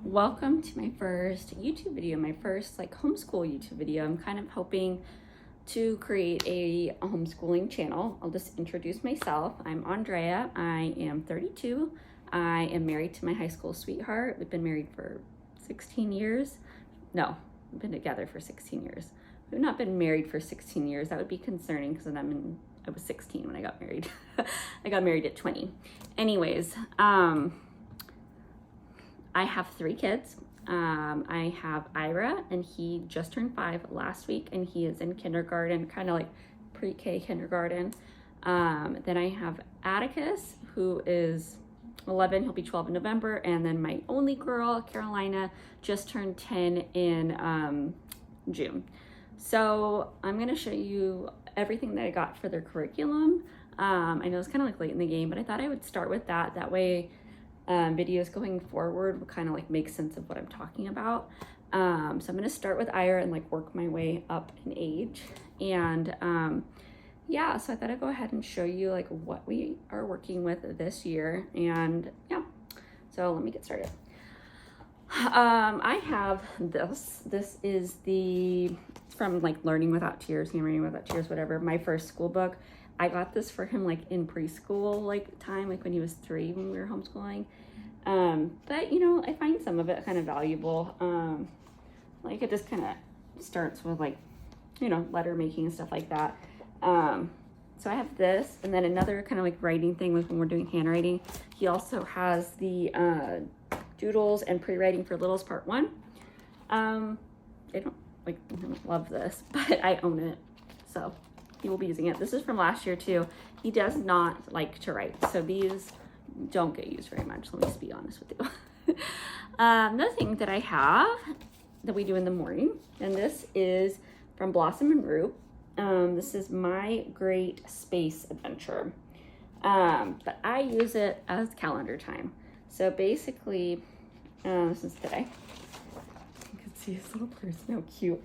Welcome to my first YouTube video, my first homeschool YouTube video. I'm kind of hoping to create a homeschooling channel. I'll just introduce myself. I'm Andrea. I am 32. I am married to my high school sweetheart. We've been married for 16 years. No, we've been together for 16 years. We've not been married for 16 years. That would be concerning because I was 16 when I got married. I got married at 20. Anyways, I have 3 kids. I have Ira, and he just turned 5 last week, and he is in kindergarten, kind of like pre-K kindergarten. Then I have Atticus, who is 11. He'll be 12 in November. And then my only girl, Carolina, just turned 10 in June. So I'm going to show you everything that I got for their curriculum. I know it's kind of like late in the game, but I thought I would start with that. That way videos going forward will kind of like make sense of what I'm talking about. So I'm going to start with Ira and work my way up in age. And yeah, so I thought I'd go ahead and show you what we are working with this year. And yeah, so let me get started. I have this. This is from Learning Without Tears, Handwriting Without Tears, whatever, my first school book. I got this for him in preschool time, when he was 3 when we were homeschooling. But I find some of it kind of valuable. It just kind of starts with letter making and stuff like that. So I have this, and then another kind of writing thing when we're doing handwriting. He also has the doodles and pre-writing for littles part 1. I don't love this, but I own it, so he will be using it. This is from last year too. He does not like to write, so these don't get used very much. Let me just be honest with you. Another thing that I have that we do in the morning, and this is from Blossom and Root. This is My Great Space Adventure, but I use it as calendar time. So basically, this is today. You can see his little person, how cute.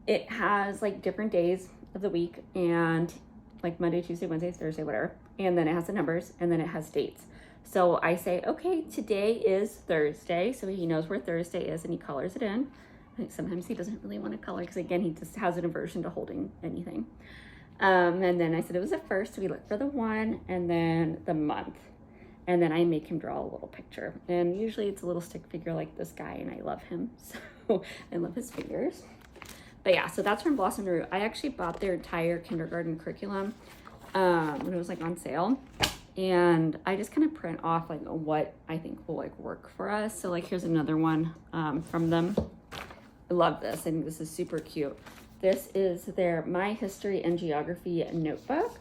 It has different days of the week, and Monday, Tuesday, Wednesday, Thursday, whatever. And then it has the numbers, and then it has dates. So I say, okay, today is Thursday. So he knows where Thursday is, and he colors it in. Sometimes he doesn't really want to color because, again, he just has an aversion to holding anything. And then I said it was the first, so we look for the 1 and then the month. And then I make him draw a little picture. And usually it's a little stick figure like this guy, and I love him. So I love his fingers. But yeah, so that's from Blossom Root. I actually bought their entire kindergarten curriculum when it was on sale. And I just kind of print off what I think will work for us. So here's another one from them. I love this. I think this is super cute. This is their My History and Geography notebook.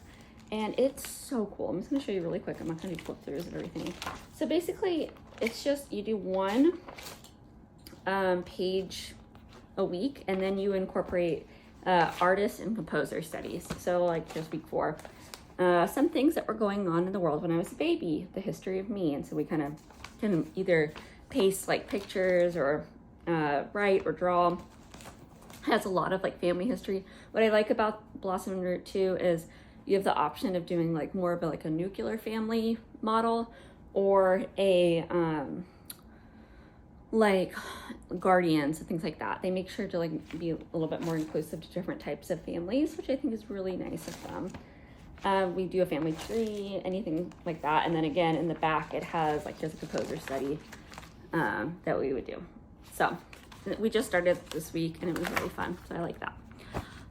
And it's so cool. I'm just gonna show you really quick. I'm not gonna do flip throughs and everything. So basically it's just, you do 1 page a week, and then you incorporate artist and composer studies. So here's week 4. Some things that were going on in the world when I was a baby, the history of me. And so we kind of can either paste pictures or write or draw. It has a lot of family history. What I like about Blossom and Root too is you have the option of doing more of a nuclear family model, or a guardians and things like that. They make sure to be a little bit more inclusive to different types of families, which I think is really nice of them. We do a family tree, anything like that. And then again, in the back, it has just a composer study that we would do. So we just started this week, and it was really fun. So I like that.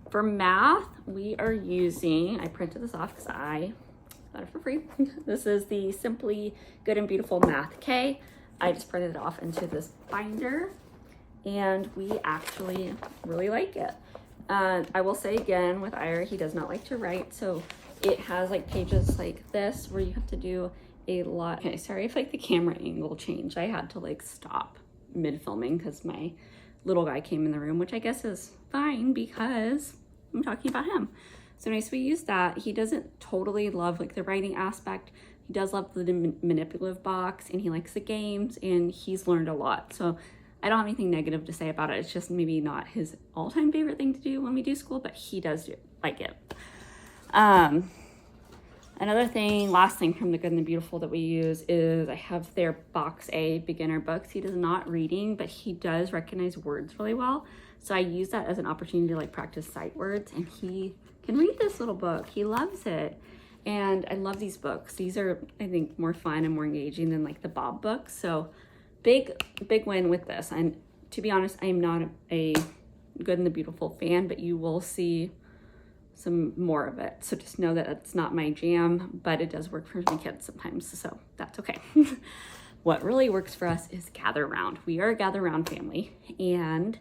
For math, we are using, I printed this off because I got it for free. This is the Simply Good and Beautiful Math K. I just printed it off into this binder, and we actually really like it. I will say again, with Ira, he does not like to write, so it has pages like this where you have to do a lot. Okay, sorry if the camera angle changed. I had to stop mid-filming because my little guy came in the room, which I guess is fine because I'm talking about him. So nice, we use that. He doesn't totally love the writing aspect. He does love the manipulative box, and he likes the games, and he's learned a lot. So I don't have anything negative to say about it. It's just maybe not his all-time favorite thing to do when we do school, but he does like it. Another thing, last thing from the Good and the Beautiful that we use is I have their box A beginner books. He does not reading, but he does recognize words really well. So I use that as an opportunity to like practice sight words, and he can read this little book. He loves it. And I love these books. These are, I think, more fun and more engaging than like the Bob books. So big win with this. And to be honest, I am not a Good and the Beautiful fan, but you will see some more of it. So just know that it's not my jam, but it does work for my kids sometimes. So that's okay. What really works for us is Gather Round. We are a Gather Round family. And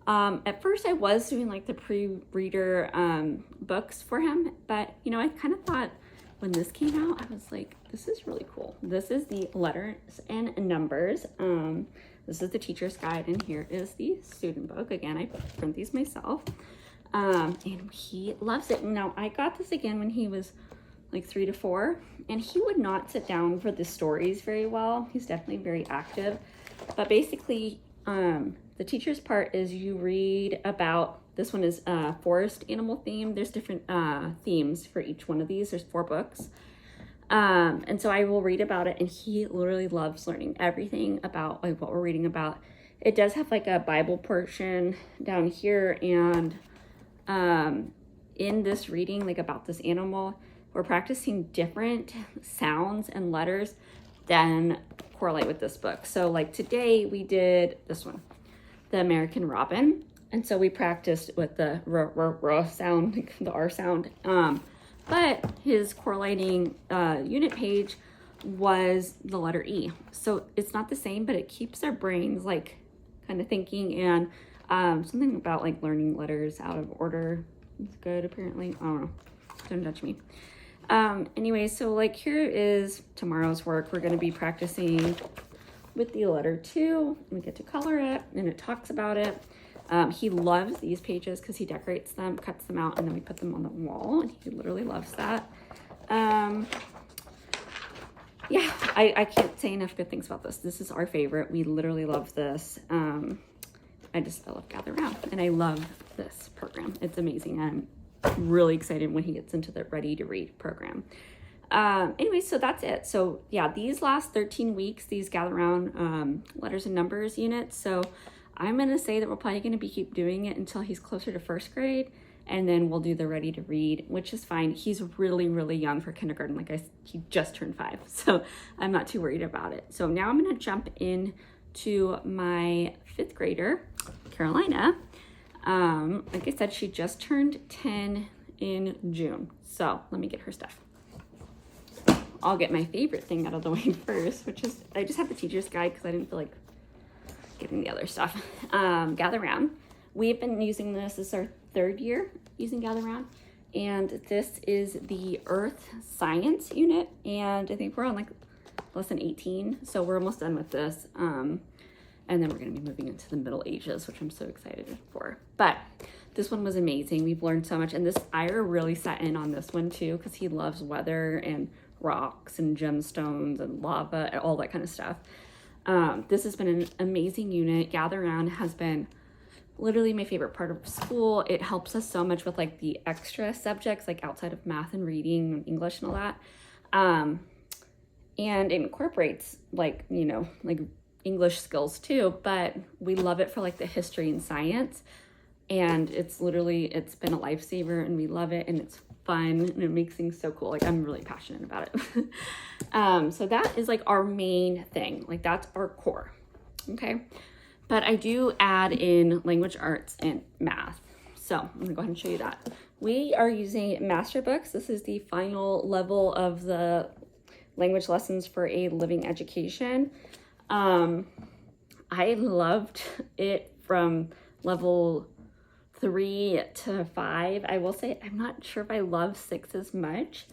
at first I was doing like the pre-reader books for him, but you know, I kind of thought when this came out, I was like, this is really cool. This is the letters and numbers. This is the teacher's guide, and here is the student book. Again, I print these myself. And he loves it. Now, I got this again when he was like 3 to 4, and he would not sit down for the stories very well. He's definitely very active, but basically, the teacher's part is you read about, this one is forest animal theme. There's different themes for each one of these. There's 4 books. And so I will read about it, and he literally loves learning everything about like what we're reading about. It does have like a Bible portion down here, and in this reading, like about this animal, we're practicing different sounds and letters than correlate with this book. So like today we did this one, the American Robin. And so we practiced with the r sound, the R sound. But his correlating unit page was the letter E. So it's not the same, but it keeps our brains like kind of thinking, and something about like learning letters out of order is good apparently. I don't know, don't judge me. Anyway, so like here is tomorrow's work. We're going to be practicing with the letter 2. We get to color it, and it talks about it. He loves these pages because he decorates them, cuts them out, and then we put them on the wall, and he literally loves that. Yeah, I can't say enough good things about this. This is our favorite. We literally love this. I love Gather Round, and I love this program. It's amazing. I'm really excited when he gets into the Ready to Read program. Anyway, so that's it. So yeah, these last 13 weeks, these Gather Round letters and numbers units. So I'm going to say that we're probably going to be keep doing it until he's closer to 1st grade. And then we'll do the Ready to Read, which is fine. He's really, really young for kindergarten. Like he just turned 5. So I'm not too worried about it. So now I'm going to jump in to my 5th grader, Carolina. Like I said, she just turned 10 in June. So let me get her stuff. I'll get my favorite thing out of the way first, which is, I just have the teacher's guide because I didn't feel like getting the other stuff. Gather Round. We've been using this is our 3rd year using Gather Round. And this is the Earth Science unit. And I think we're on like lesson 18. So we're almost done with this. And then we're going to be moving into the Middle Ages, which I'm so excited for. But this one was amazing. We've learned so much. And this Ira really sat in on this one too, because he loves weather and rocks and gemstones and lava and all that kind of stuff. This has been an amazing unit. Gather Round has been literally my favorite part of school. It helps us so much with like the extra subjects, like outside of math and reading and English and all that. And it incorporates like, you know, like English skills too, but we love it for like the history and science. And it's been a lifesaver, and we love it, and it's fun, and it makes things so cool. Like I'm really passionate about it. So that is like our main thing. Like that's our core. Okay. But I do add in language arts and math. So I'm gonna go ahead and show you that. We are using Masterbooks. This is the final level of the language lessons for a living education. I loved it from level 3 to 5. I will say I'm not sure if I love 6 as much.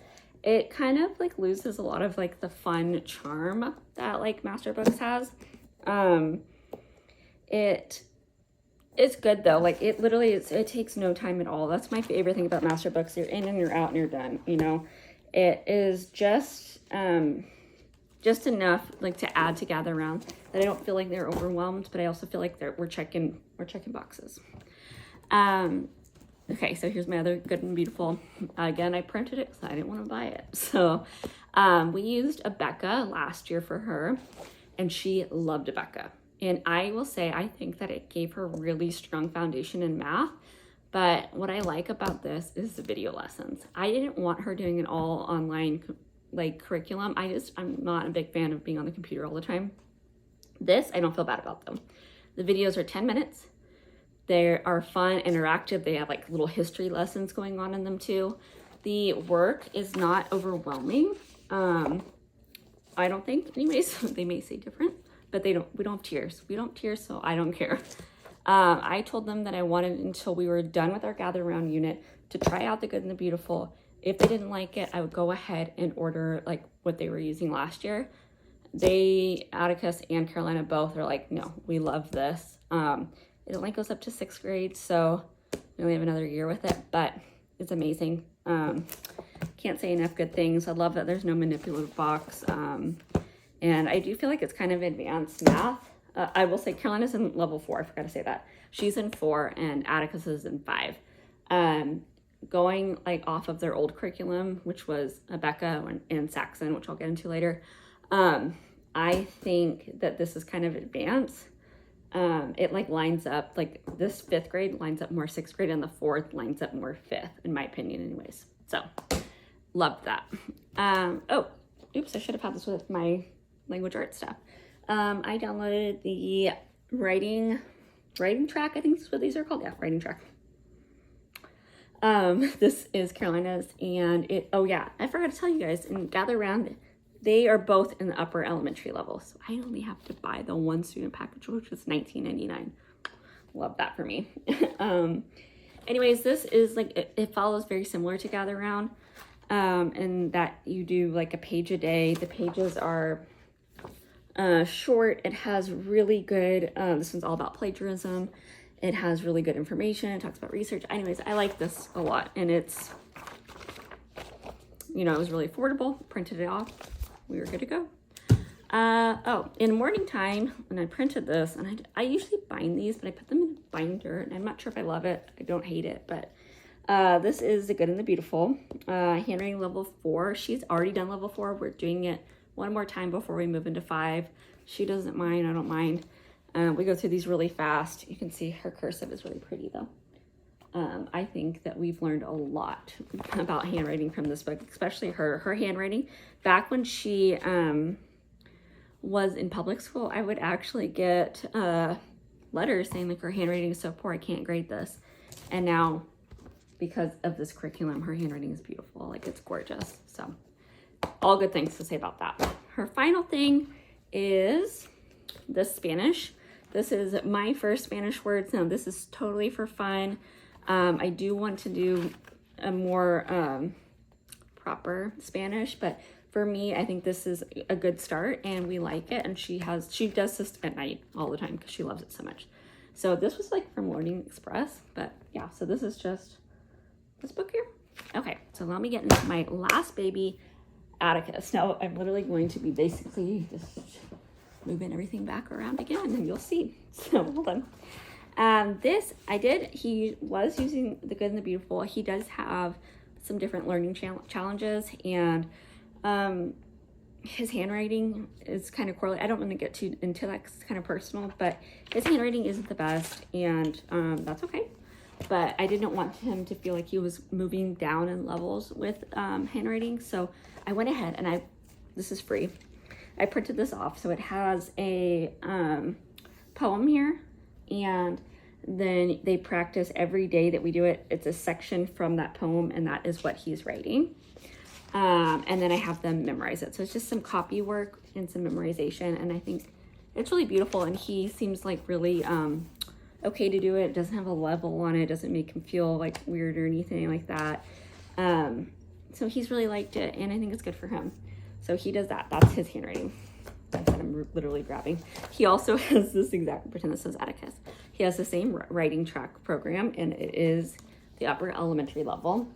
It kind of like loses a lot of like the fun charm that like Masterbooks has. It's good though. Like it literally it takes no time at all. That's my favorite thing about Masterbooks. You're in and you're out and you're done, you know. It is just enough like to add to Gather Round that I don't feel like they're overwhelmed, but I also feel like we're checking boxes. Okay, so here's my other Good and Beautiful. Again, I printed it because I didn't want to buy it. So we used a Becca last year for her, and she loved a Becca. And I will say, I think that it gave her really strong foundation in math. But what I like about this is the video lessons. I didn't want her doing an all online like curriculum. I'm not a big fan of being on the computer all the time. This, I don't feel bad about them. The videos are 10 minutes. They are fun, interactive. They have like little history lessons going on in them too. The work is not overwhelming. I don't think, anyways. They may say different, but we don't have tiers. We don't tier, so I don't care. I told them that I wanted until we were done with our Gather Around unit to try out the Good and the Beautiful. If they didn't like it, I would go ahead and order like what they were using last year. Atticus and Carolina both are like, no, we love this. It only goes up to 6th grade, so we only have another year with it, but it's amazing. Can't say enough good things. I love that there's no manipulative box. And I do feel like it's kind of advanced math. I will say Carolina's in level 4. I forgot to say that. She's in 4 and Atticus is in 5. Going like off of their old curriculum, which was Becca and Saxon, which I'll get into later. I think that this is kind of advanced. It like lines up, like this 5th grade lines up more 6th grade and the 4th lines up more 5th, in my opinion anyways. So, love that. Oh, oops, I should have had this with my language arts stuff. I downloaded the writing track, I think that's what these are called. Yeah, writing track. This is Carolina's, and oh yeah, I forgot to tell you guys, in Gather Around, they are both in the upper elementary level. So I only have to buy the 1 student package, which is $19.99. Love that for me. Anyways, this is like, it follows very similar to Gather Around, in that you do like a page a day. The pages are short. It has really good, this one's all about plagiarism. It has really good information. It talks about research. Anyways, I like this a lot, and it's, it was really affordable. Printed it off. We were good to go. Oh, in morning time, when I printed this, and I usually bind these, but I put them in a binder, and I'm not sure if I love it. I don't hate it, but this is the Good and the Beautiful. Handwriting level 4. She's already done level 4. We're doing it one more time before we move into 5. She doesn't mind. I don't mind. We go through these really fast. You can see her cursive is really pretty though. I think that we've learned a lot about handwriting from this book, especially her handwriting. Back when she was in public school, I would actually get letters saying like her handwriting is so poor, I can't grade this. And now, because of this curriculum, her handwriting is beautiful. Like, it's gorgeous. So all good things to say about that. Her final thing is this Spanish. This is my first Spanish words. Now, this is totally for fun. I do want to do a more proper Spanish, but for me, I think this is a good start, and we like it. And she does this at night all the time because she loves it so much. So this was like from Learning Express, but yeah, so this is just this book here. Okay, so let me get into my last baby, Atticus. Now, I'm literally going to be basically just moving everything back around again, and you'll see. So hold on. He was using the Good and the Beautiful. He does have some different learning challenges, and his handwriting is kind of correlated. I don't want to get too into that because it's kind of personal, but his handwriting isn't the best, and that's okay. But I didn't want him to feel like he was moving down in levels with handwriting, so I went ahead and this is free. I printed this off, so it has a poem here, and then they practice every day that we do it. It's a section from that poem, and that is what he's writing. And then I have them memorize it. So it's just some copy work and some memorization, and I think it's really beautiful, and he seems like really okay to do it. It doesn't have a level on it. It doesn't make him feel like weird or anything like that. So he's really liked it, and I think it's good for him. So he does that. That's his handwriting. That's what I'm literally grabbing. He also has this exact, pretend this is Atticus. He has the same writing track program, and it is the upper elementary level.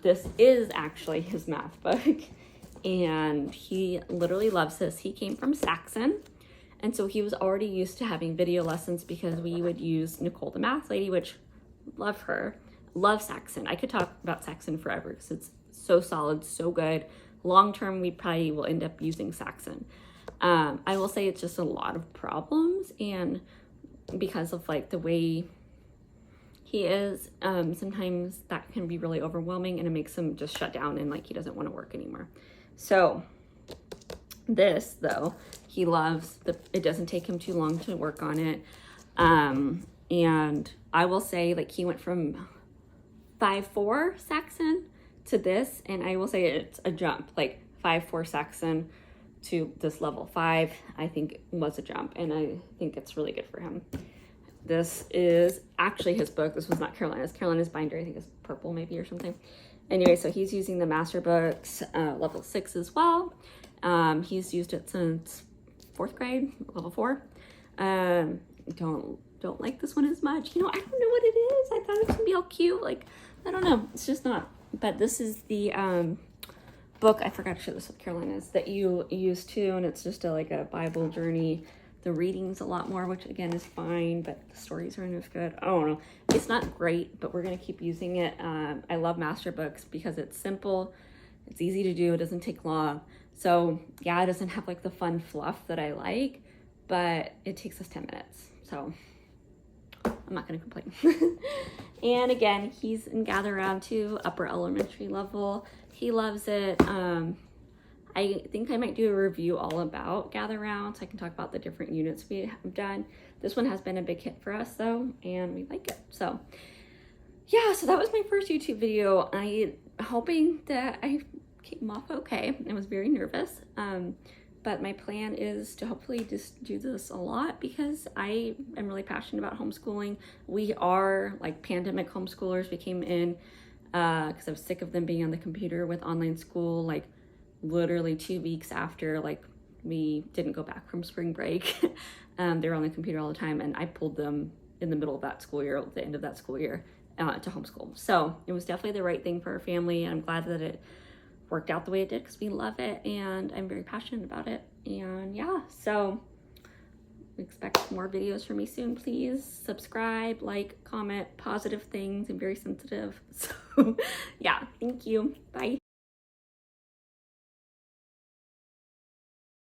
This is actually his math book, and he literally loves this. He came from Saxon, and so he was already used to having video lessons because we would use Nicole the math lady, which love her. Love Saxon. I could talk about Saxon forever because it's so solid, so good. Long term, we probably will end up using Saxon. I will say it's just a lot of problems, and because of like the way he is, sometimes that can be really overwhelming, and it makes him just shut down and like he doesn't want to work anymore. So this though, he loves. It doesn't take him too long to work on it. And I will say, like, he went from 5.4 Saxon to this, and I will say it's a jump. Like 5.4 Saxon to this level 5, I think was a jump, and I think it's really good for him. This is actually his book. This was not Carolina's. Carolina's binder, I think, is purple maybe or something. Anyway, so he's using the Masterbooks level 6 as well. He's used it since 4th grade, level 4. Don't like this one as much. You know, I don't know what it is. I thought it was gonna be all cute. Like, I don't know. It's just not. But this is the book. I forgot to show this with Carolina's that you use too, and it's just like a Bible journey. The reading's a lot more, which again is fine, but the stories aren't as good. I don't know. It's not great, but we're gonna keep using it. I love Masterbooks because it's simple, it's easy to do, it doesn't take long. So yeah, it doesn't have like the fun fluff that I like, but it takes us 10 minutes. So I'm not gonna complain. And again, he's in Gather Round 2, upper elementary level. He loves it. I think I might do a review all about Gather Round, so I can talk about the different units we have done. This one has been a big hit for us though, and we like it. So yeah, so that was my first YouTube video. I'm hoping that I came off okay. I was very nervous. But my plan is to hopefully just do this a lot because I am really passionate about homeschooling. We are like pandemic homeschoolers. We came in because I was sick of them being on the computer with online school, like literally 2 weeks after like we didn't go back from spring break. They were on the computer all the time, and I pulled them in the middle of that school year, at the end of that school year, to homeschool. So it was definitely the right thing for our family, and I'm glad that it worked out the way it did because we love it and I'm very passionate about it. And yeah, so expect more videos from me soon. Please subscribe, like, comment, positive things. I'm very sensitive. So yeah, thank you. Bye.